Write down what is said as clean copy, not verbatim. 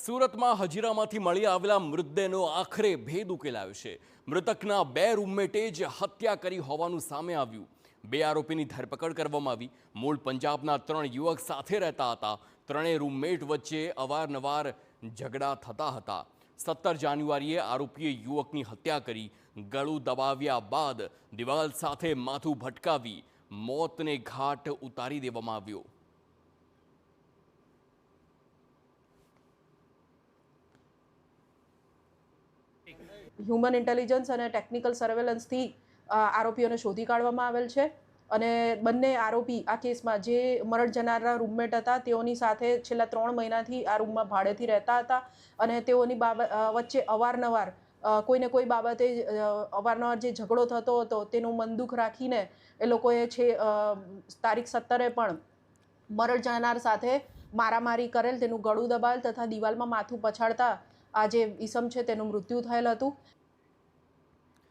સુરતમાં હજીરામાંથી મળી આવેલા મૃતદેહનો આખરે ભેદ ઉકેલાયો છે। મૃતકના 2 રૂમમેટે જ હત્યા કરી હોવાનું સામે આવ્યું। 2 આરોપીની ધરપકડ કરવામાં આવી। મૂળ પંજાબના 3 યુવક સાથે રહેતા હતા। ત્રણેય રૂમમેટ વચ્ચે અવારનવાર ઝઘડા થતા હતા। 17 જાન્યુઆરીએ આરોપીએ યુવકની હત્યા કરી। ગળું દબાવ્યા બાદ દિવાલ સાથે માથું ભટકાવી મોતને ઘાટ ઉતારી દેવામાં આવ્યો। હ્યુમન ઇન્ટેલિજન્સ અને ટેકનિકલ સર્વેલન્સથી આરોપીઓને શોધી કાઢવામાં આવેલ છે અને બંને આરોપી આ કેસમાં જે મરણ જનારના રૂમમેટ હતા તેઓની સાથે છેલ્લા 3 મહિનાથી આ રૂમમાં ભાડેથી રહેતા હતા અને તેઓની વચ્ચે અવારનવાર કોઈને કોઈ બાબતે અવારનવાર જે ઝઘડો થતો હતો તેનું મન દુઃખ રાખીને એ લોકોએ તારીખ 17 પણ મરણ જનાર સાથે મારામારી કરેલ, તેનું ગળું દબાવેલ તથા દિવાલમાં માથું પછાડતા આ જે ઈસમ છે તેનું મૃત્યુ થયેલ હતું।